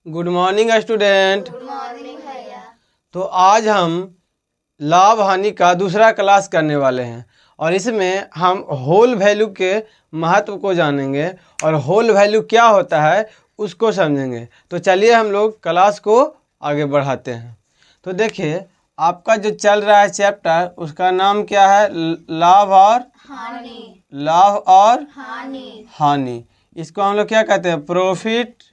Good morning student. Good morning भैया। तो आज हम लाभ हानि का दूसरा क्लास करने वाले हैं और इसमें हम होल वैल्यू के महत्व को जानेंगे और होल वैल्यू क्या होता है उसको समझेंगे। तो चलिए हम लोग क्लास को आगे बढ़ाते हैं। तो देखिए आपका जो चल रहा है चैप्टर उसका नाम क्या है? लाभ और हानि। लाभ और हानि। हानि। इसको हम लोग क्या कहते हैं? Profit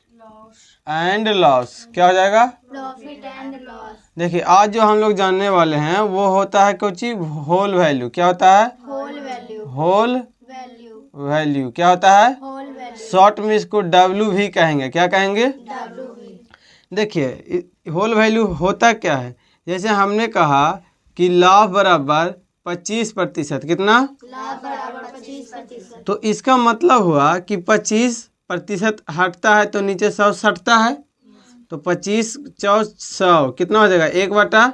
and loss. क्या हो जाएगा? Profit and loss. देखिए आज जो हम लोग जानने वाले हैं वो होता है कुछ होल वैल्यू। क्या होता है? Whole value. Whole value. Value क्या होता है? Whole value. शॉर्ट में इसको डब्ल्यू भी कहेंगे। क्या कहेंगे? डब्ल्यू भी। देखिए होल वैल्यू होता क्या है? जैसे हमने कहा कि लाभ बराबर 25%। कितना? लाभ बराबर 25%। तो इसका मतलब हुआ कि 25% हटता है तो नीचे 100 सटता है। तो 25 चौ 100 कितना हो जाएगा? 1/4।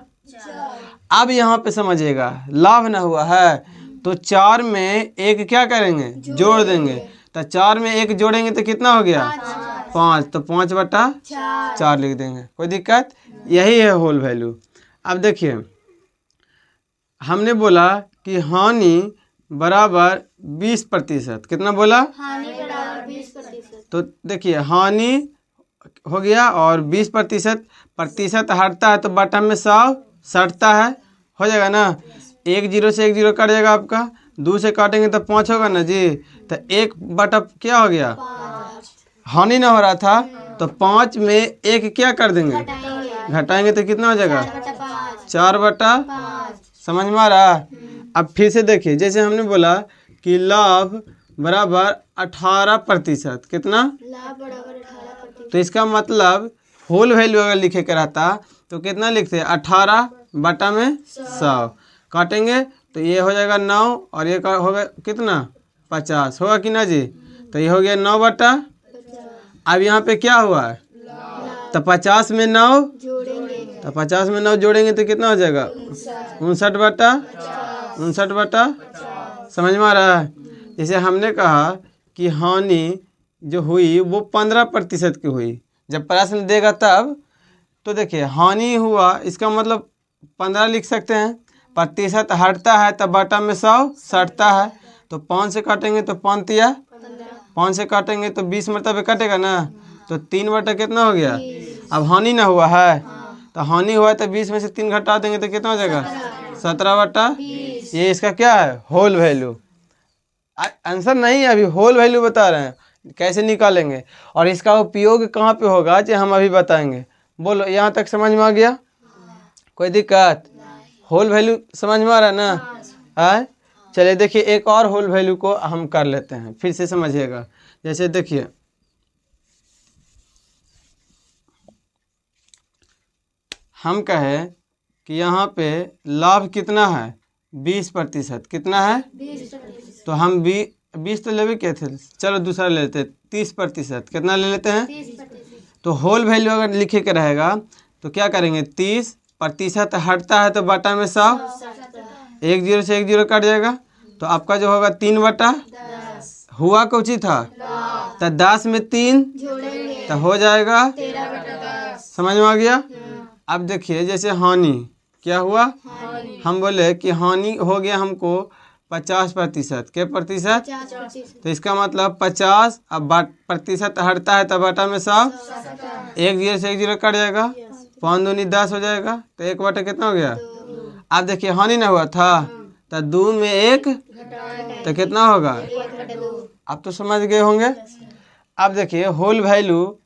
अब यहाँ पे समझिएगा लाभ ना हुआ है तो 4 में एक क्या करेंगे? जोड़ देंगे। तो 4 में एक जोड़ेंगे तो कितना हो गया? 5। तो 5/4 लिख देंगे। कोई दिक्कत? यही है होल वैल्यू। अब देखिए हमने बोला कि हानि बराबर 20%। कितना बोला? हानि बराबर 20%। तो देखिए हानि हो गया और 20% हटता है तो बटा में 100 सटता है। हो जाएगा ना? 1 0 से 1 0 कट जाएगा आपका। 2 से काटेंगे तो 5 होगा ना जी। तो 1/, क्या हो गया? हानि ना हो रहा था तो 5 में एक क्या कर देंगे? घटाएंगे तो कितना हो जाएगा? 4/5। समझ में आ रहा? अब फिर से देखिए जैसे हमने बोला कि लाभ बराबर 18%। कितना? लाभ बराबर 18%। तो इसका मतलब होल वैल्यू अगर लिखे के रहता तो कितना लिखते? 18 बटा में 100 काटेंगे तो ये हो जाएगा 9 और ये होगा कितना? 50 होगा कि ना जी। तो ये हो गया 9/। अब यहाँ पे क्या हुआ है? तो 50 में 9 जोड़ेंगे तो 50 में 9 जोड़ेंगे तो कितना हो जाएगा? 59/। समझ में आ रहा है? जैसे हमने कहा कि हानि जो हुई वो 15% की हुई। जब प्रश्न देगा तब तो देखिए हानि हुआ इसका मतलब 15 लिख सकते हैं। प्रतिशत हटता है तब बटा में 100 सटता है। तो 5 से काटेंगे तो 5 तिया 5 से काटेंगे तो 20 मतलब कटेगा ना। तो 3/, कितना हो गया? अब हानि ना हुआ है तो हानि हुआ है तो 20 में से 3 घटा देंगे तो कितना हो जाएगा? 17/20। ये इसका क्या है? Whole value. आंसर नहीं है, अभी होल वैल्यू बता रहे हैं कैसे निकालेंगे और इसका उपयोग कहाँ पे होगा जो हम अभी बताएंगे। बोलो यहाँ तक समझ में आ गया? कोई दिक्कत? होल वैल्यू समझ में आ रहा है ना? है? चलिए देखिए एक और होल वैल्यू को हम कर लेते हैं फिर से समझिएगा। जैसे देखिए हम कहें कि यहाँ पे लाभ कितना है? 20%। कितना है? 20%। तो हम 20 तो लेवे क्या थे? चलो दूसरा ले लेते हैं 30%। कितना ले लेते हैं? 30%। तो होल वैल्यू अगर लिखे के रहेगा तो क्या करेंगे? 30% हटता है तो बटा में 100 1 0 से 1 0 कट जाएगा। तो आपका जो होगा 3/10 हुआ कौन सी था? तो 10 में 3 जोड़ेंगे तो हो जाएगा 13/10। समझ में आ गया? अब देखिए जैसे हानि क्या हुआ? हम बोले कि हानि हो गया हमको 50%। क्या प्रतिशत? 50%। तो इसका मतलब 50 अब प्रतिशत हटता है तब बटा में 100 1 0 से 1 0 कट जाएगा। 5 दूनी 10 हो जाएगा तो 1/, कितना हो गया? अब देखिए हानि ना हुआ था तो 2 में 1 तो कितना होगा? 1/2। आप तो समझ गए होंगे। अब देखिए होल वैल्यू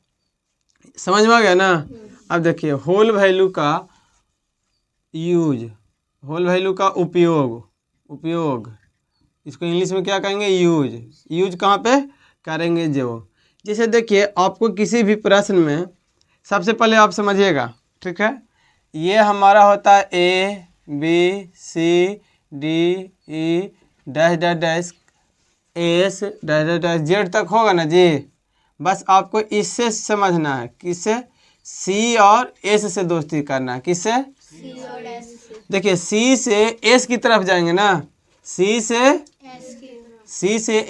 समझ में आ गया ना? अब देखिए होल वैल्यू का यूज, होल वैल्यू का उपयोग इसको इंग्लिश में क्या कहेंगे? यूज कहाँ पे करेंगे? जो जैसे देखिए आपको किसी भी प्रश्न में सबसे पहले आप समझिएगा, ठीक है? ये हमारा होता है ABCDE S Z तक होगा ना जी। बस आपको इससे समझना है, किससे? C और S से दोस्ती करना है। किससे? C और S से। देखिए C से S की तरफ जाएंगे ना, C से S की।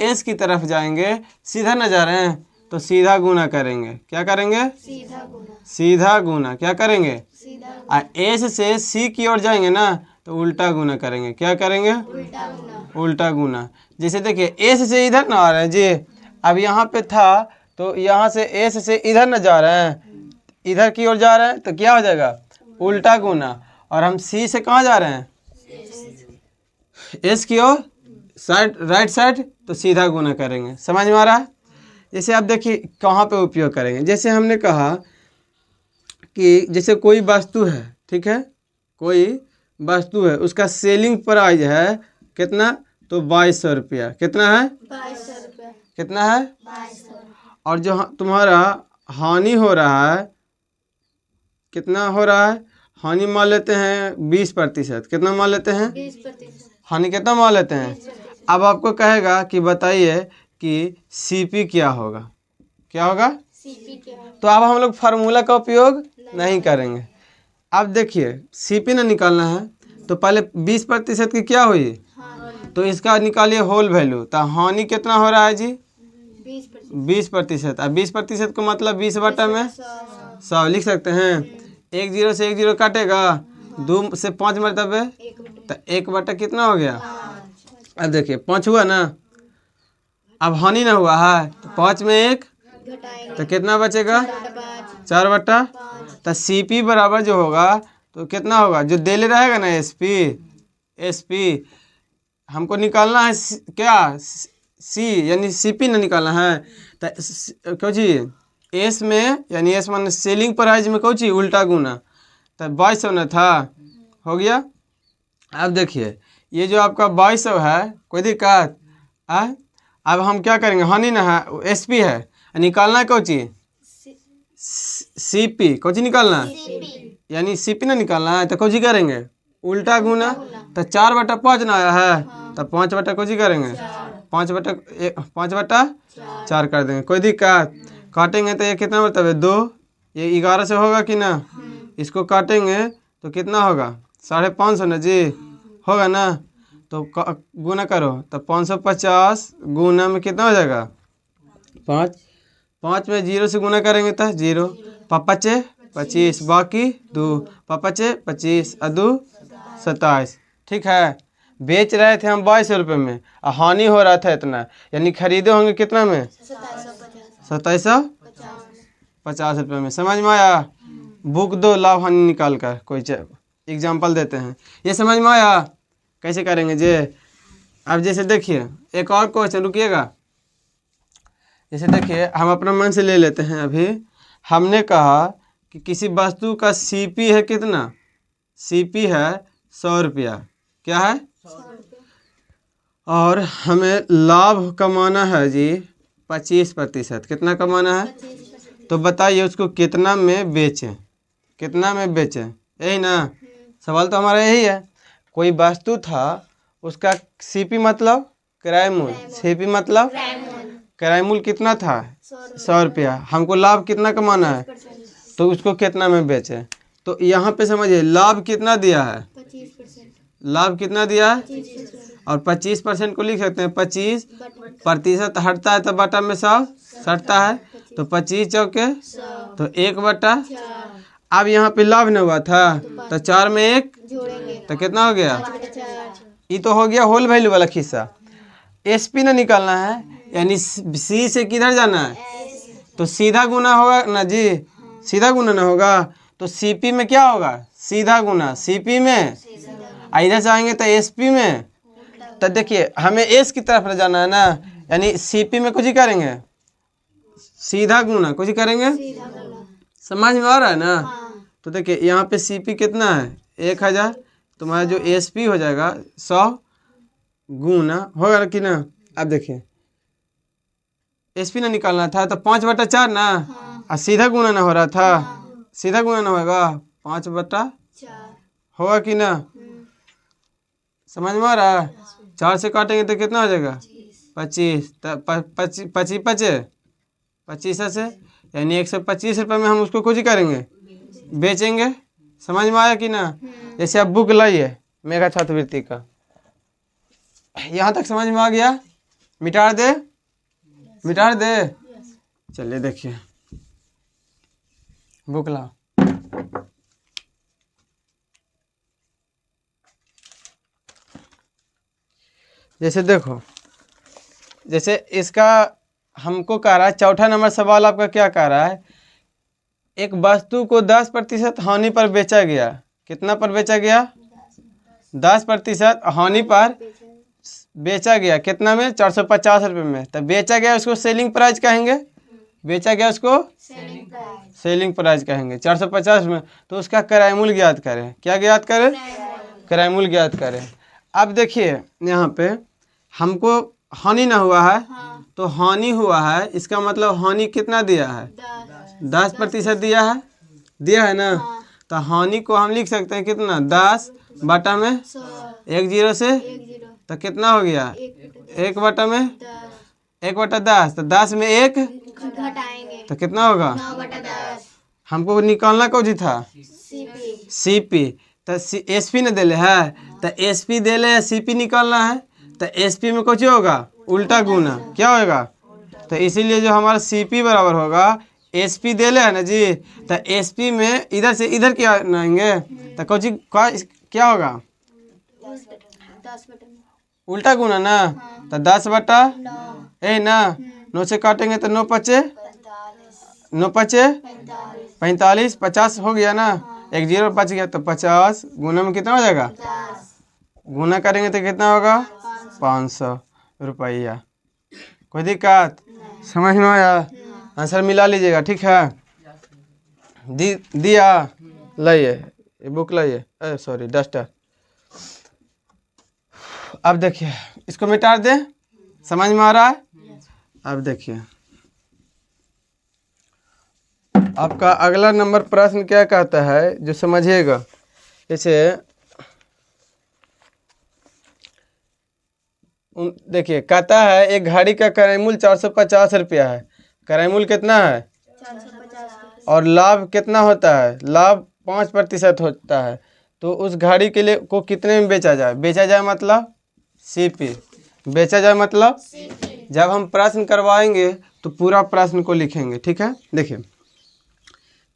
S की तरफ जाएंगे, सीधा न जा रहे हैं तो सीधा गुना करेंगे। क्या करेंगे? सीधा गुना। सीधा गुना। क्या करेंगे? सीधा एस से सी की ओर जाएंगे ना तो उल्टा गुना करेंगे। क्या करेंगे? उल्टा गुना। उल्टा गुना। जैसे देखिए एस से इधर ना आ रहे हैं जी, अब यहाँ पे था तो यहाँ से एस से इधर ना जा रहे हैं, इधर की ओर जा रहे हैं तो क्या हो जाएगा? उल्टा गुना। और हम सी से कहाँ जा रहे हैं? एस की ओर, साइड, राइट साइड, तो सीधा गुना करेंगे। समझ में आ रहा है? जैसे आप देखिए कहाँ पे उपयोग करेंगे। जैसे हमने कहा कि जैसे कोई वस्तु है, ठीक है, कोई वस्तु है, उसका सेलिंग प्राइस है कितना? तो 2200 रुपया। कितना है? 2200 रुपया। कितना है? 2200। और जो तुम्हारा हानि हो रहा है, कितना हो रहा है? हानि मान लेते हैं 20%। कितना मान लेते हैं? 20%। हानि कितना मान लेते हैं? अब आपको कहेगा कि बताइए कि सीपी क्या होगा? क्या होगा? सीपी क्या है? तो अब हम लोग फार्मूला का उपयोग नहीं करेंगे। अब देखिए सीपी ना निकालना है तो पहले 20% की क्या हुई? हाँ। तो इसका निकालिए होल वैल्यू। तो हानि कितना हो रहा है जी? 20%। 20%। अब 20% को मतलब 20 बटा में 100। 100 लिख सकते हैं। एक जीरो से एक जीरो काटेगा, 2 से 5 मरतबे, 1/5। तो 1 बटा कितना हो गया? 5। अब देखिए 5 हुआ ना, अब हानि ना हुआ है तो 5 में 1 घटाएंगे तो कितना बचेगा? 4/5। 4/5। तो सीपी बराबर जो होगा तो कितना होगा? जो दे ले रहेगा ना एसपी हमको निकालना है क्या? सी यानी सीपी ना निकालना है। तो क्यों जी एस में, यानी एस मान सेलिंग प्राइस में कौन ची? उल्टा गुना। तो 2200 ना था, हो गया। अब देखिए ये जो आपका 2200 है, कोई दिक्कत? अब हम क्या करेंगे? हानि ना है, एसपी है, निकालना है कौन ची? सीपी। कौन ची निकालना है? सीपी। यानी सीपी ना निकालना है तो कौन ची करेंगे? उल्टा गुना। तो 4/5 ना आया है तो 5 बटा कौन ची करेंगे? 5/4 कर देंगे। कोई दिक्कत? काटेंगे तो ये कितना मतलब है? 2। ये 11 से होगा कि ना? इसको काटेंगे तो कितना होगा? 550 ना जी, होगा ना? तो गुना करो तो 550 गुना में कितना हो जाएगा? 5। 5 में 0 से गुना करेंगे तो 0। 5×5 25, बाकी 2। 5×5 25 और 2 27। ठीक है। बेच रहे थे हम 2200 रुपये में और हानि हो रहा था इतना, यानी खरीदे होंगे कितना में? 2750 रुपये में। समझ में आया? बुक दो लाभ हानि निकाल कर कोई एग्जाम्पल देते हैं। ये समझ में आया? कैसे करेंगे जे? अब जैसे देखिए एक और क्वेश्चन, रुकिएगा। जैसे देखिए हम अपना मन से ले लेते हैं। अभी हमने कहा कि किसी वस्तु का सीपी है कितना? सीपी है 100 रुपया। क्या है? 100 रुपया। और हमें लाभ कमाना है जी 25%। कितना कमाना है? 25%। तो बताइए उसको कितना में बेचें? कितना में बेचें? यही ना सवाल तो हमारा यही है। कोई वस्तु था, उसका सीपी मतलब किराया मूल, सीपी मतलब किराया मूल कितना था? 100 रुपया। हमको लाभ कितना कमाना है? तो उसको कितना में बेचें? तो यहाँ पे समझिए लाभ कितना दिया है? 25%। लाभ कितना दिया है? 25%। और 25% को लिख सकते हैं 25% हटता है तो बटा में 100 सटता है, तो 25 चौके 100। तो 1/4। 4 अब यहाँ पे लाभ न हुआ था तो 4 में 1 जोड़ेंगे तो कितना हो गया? 5/4। ये तो हो गया होल वैल्यू वाला खिस्सा। एसपी ना निकालना है, यानी सी से किधर जाना है? तो सीधा गुना होगा ना जी, सीधा गुना ना होगा तो सीपी में क्या होगा? सीधा गुना। सीपी में इधर से आएंगे तो एसपी में। तो देखिए हमें एस की तरफ जाना है ना, यानी सीपी में कुछ ही करेंगे सीधा गुना, कुछ ही करेंगे। सीधा गुना। समझ में आ रहा है ना? हाँ। तो देखिए यहाँ पे सीपी कितना है? 1000। तुम्हारा जो एसपी हो जाएगा 100 गुना, होगा कि ना? अब देखिए एसपी ना निकालना था तो 5/4 ना, और सीधा गुना ना हो रहा था, सीधा गुना ना होगा 5/4 4। होगा कि ना? समझ में आ रहा है? 4 से काटेंगे तो कितना हो जाएगा? 25। तो 25 से, यानी 125 रुपये में हम उसको कुछ ही करेंगे, बेचेंगे। समझ में आया कि ना? जैसे आप बुक लाइए मेघा छात्रवृत्ति का, यहाँ तक समझ में आ गया? मिटा दे चलिए देखिए, बुक लाओ। जैसे देखो, जैसे इसका हमको कह रहा है, चौथा नंबर सवाल आपका क्या कह रहा है, एक वस्तु को 10% हानि पर बेचा गया। कितना पर बेचा गया? 10% हानि पर बेचा गया। कितना में? 450 रुपये में। तब बेचा गया उसको सेलिंग प्राइस कहेंगे। बेचा गया उसको सेलिंग प्राइस कहेंगे 450 में। तो उसका किराया मूल्य ज्ञात करें। क्या ज्ञात करें? किराया मूल्य ज्ञात करें। अब देखिए यहाँ पे हमको हानि ना हुआ है, तो हानि हुआ है, इसका मतलब हानि कितना दिया है? 10% दिया है। दिया है ना? तो हानि को हम लिख सकते हैं कितना? 10 बटा में 1 जीरो से, तो कितना हो गया? 1 बटा में 1 बटा 10, तो 10 में 1 घटाएंगे तो कितना होगा? 9/10 हमको निकालना कौन सी था? सीपी। तो एसपी ने दिले है, तो एसपी दिले है, सीपी निकालना है। तो एसपी में कुछ होगा उल्टा गुना। क्या होगा? तो इसीलिए जो हमारा सीपी बराबर होगा एसपी दिले है ना जी, तो एसपी में इधर से इधर क्या आएंगे, तो कुछ क्या होगा? 10/9 उल्टा गुना ना। तो 10 बटा ना, 9 से काटेंगे तो 9 पचे 45, 50 हो गया ना। 1 जीरो बच गया, तो 50 गुना में कितना हो जाएगा? गुना करेंगे तो कितना होगा? 500 रुपया। कोई दिक्कत? समझ में आया? आंसर मिला लीजिएगा, ठीक है? दिया। लाइए ये बुक, लाइए, सॉरी डस्टर। अब देखिए इसको मिटा दें। समझ में आ रहा है? अब देखिए आपका अगला नंबर प्रश्न क्या कहता है, जो समझिएगा। जैसे देखिए कहता है एक घड़ी का क्रय मूल्य 450 रुपया है। क्रय मूल्य कितना है? 450 और लाभ कितना होता है? लाभ 5% होता है। तो उस घड़ी के लिए को कितने में बेचा जाए? बेचा जाए मतलब सीपी। बेचा जाए मतलब जब हम प्रश्न करवाएंगे तो पूरा प्रश्न को लिखेंगे, ठीक है? देखिए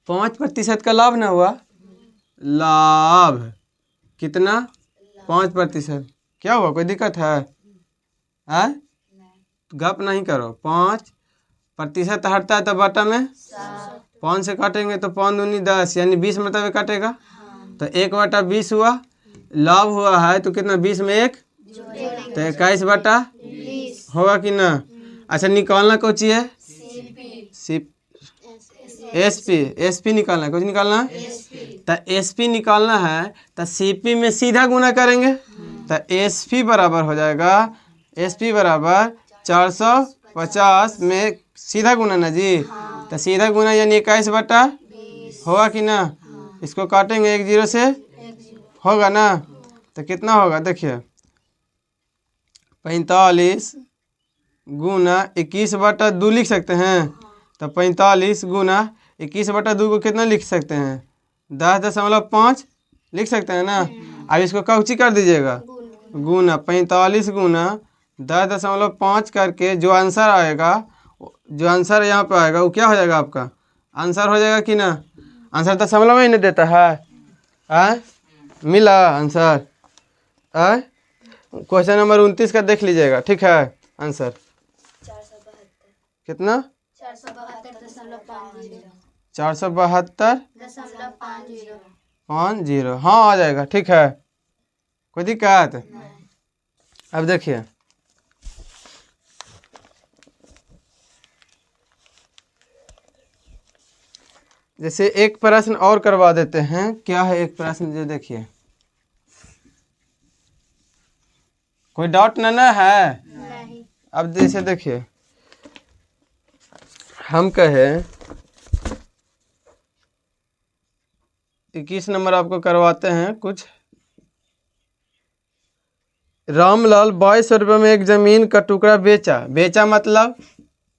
5% का लाभ ना हुआ, लाभ कितना? 5%। क्या हुआ? कोई दिक्कत है? गप नहीं करो। 5% हटता है तो बटा में 5 से काटेंगे तो 5 दूनी 10, यानी 20 मतलब काटेगा। तो 1/20 हुआ। लाभ हुआ है तो कितना? 20 में 1 तो 21 बटा होगा कि ना? अच्छा निकालना कौन ची है? एसपी निकालना है। कुछ निकालना है तो एसपी निकालना है, तो सीपी में सीधा गुना करेंगे। तो एसपी बराबर हो जाएगा, एसपी बराबर 450 में सीधा गुना ना जी। तो सीधा गुना यानी 21 बटा होगा कि ना? इसको काटेंगे 1 जीरो से, होगा ना? तो कितना होगा? देखिए 45 गुना 21/2 लिख सकते हैं। तो 45 गुना 21/2 को कितना लिख सकते हैं? 10.5 लिख सकते हैं ना। अब इसको कौची कर दीजिएगा? गुना 45 गुना 10.5 करके जो आंसर आएगा, जो आंसर यहाँ पे आएगा वो क्या हो जाएगा? आपका आंसर हो जाएगा कि ना? आंसर दशमलव में ही नहीं देता है। मिला आंसर? क्वेश्चन नंबर 29 का देख लीजिएगा, ठीक है? आंसर 472 कितना? 472.50 472.50। हाँ आ जाएगा, ठीक है? कोई दिक्कत? अब देखिए जैसे एक प्रश्न और करवा देते हैं। क्या है एक प्रश्न? जो देखिए कोई डाउट ना है? नहीं। अब जैसे देखिए हम कहे 21 नंबर आपको करवाते हैं कुछ। रामलाल 2200 रुपये में एक जमीन का टुकड़ा बेचा। बेचा मतलब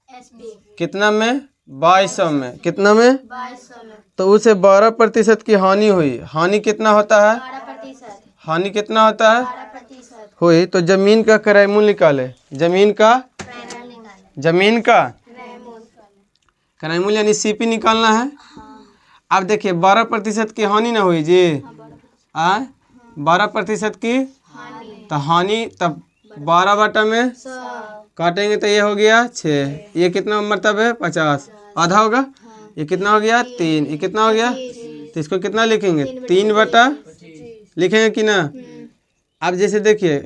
एसबी कितना में? 2200 में। कितना में? 2200 में तो उसे 12% की हानि हुई। हानि कितना होता है? 12%। हानि कितना होता है? 12% हुई। तो जमीन का क्रय मूल्य निकाले। जमीन का क्रय मूल्य निकालें। जमीन का क्रय मूल्य क्रय मूल्य यानी सीपी निकालना है। अब देखिए 12% की हानि ना हुई जी, 12% की तो हानि, तब 12 बटा में काटेंगे तो ये हो गया 6। ये कितना मतलब है 50, आधा होगा। ये कितना हो गया 3, ये कितना हो गया, तो इसको कितना लिखेंगे 3 बटा लिखेंगे कि ना। अब जैसे देखिए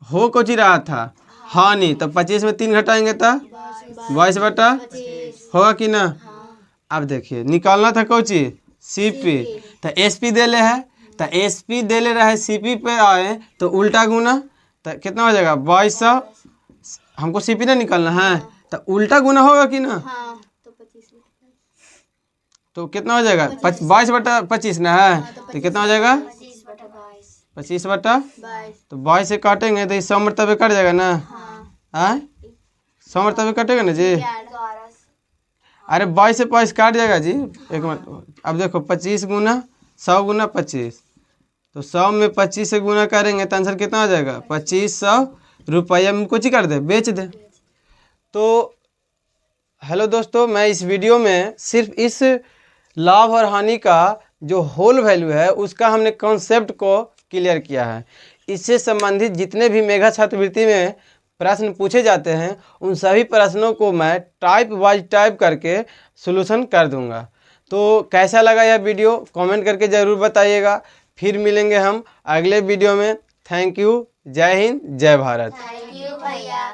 हो कुछ ही रहा था हानि, तो 25 में 3 घटाएंगे तो 22 बटा होगा कि ना। अब देखिए निकालना था कौन चीज सीपी, तो एसपी दे ले है, तो एसपी दे ले रहा है सीपी पे आए तो उल्टा गुना, तो कितना हो जाएगा 2200। हमको सीपी ना निकालना है तो उल्टा गुना होगा कि ना, तो कितना हो जाएगा 22 बटा 25 ना है, तो कितना हो जाएगा 25 बटा, तो 22 से काटेंगे तो ये 100 मरतबे कट जाएगा ना। 100 मरतबे कटेगा ना जी। अरे 22 से 22 काट जाएगा जी, एक मिनट। अब देखो 25 गुना 100 गुना 25, तो 100 में 25 से गुना करेंगे तो आंसर कितना हो जाएगा 2500 रुपया में कुछ ही कर दे, बेच दे। तो हेलो दोस्तों, मैं इस वीडियो में सिर्फ इस लाभ और हानि का जो होल वैल्यू है उसका हमने कॉन्सेप्ट को क्लियर किया है। इससे संबंधित जितने भी मेगा छात्रवृत्ति में प्रश्न पूछे जाते हैं उन सभी प्रश्नों को मैं टाइप वाइज टाइप करके सॉल्यूशन कर दूंगा। तो कैसा लगा यह वीडियो कमेंट करके ज़रूर बताइएगा। फिर मिलेंगे हम अगले वीडियो में। थैंक यू, जय हिंद, जय भारत। थैंक यू भैया।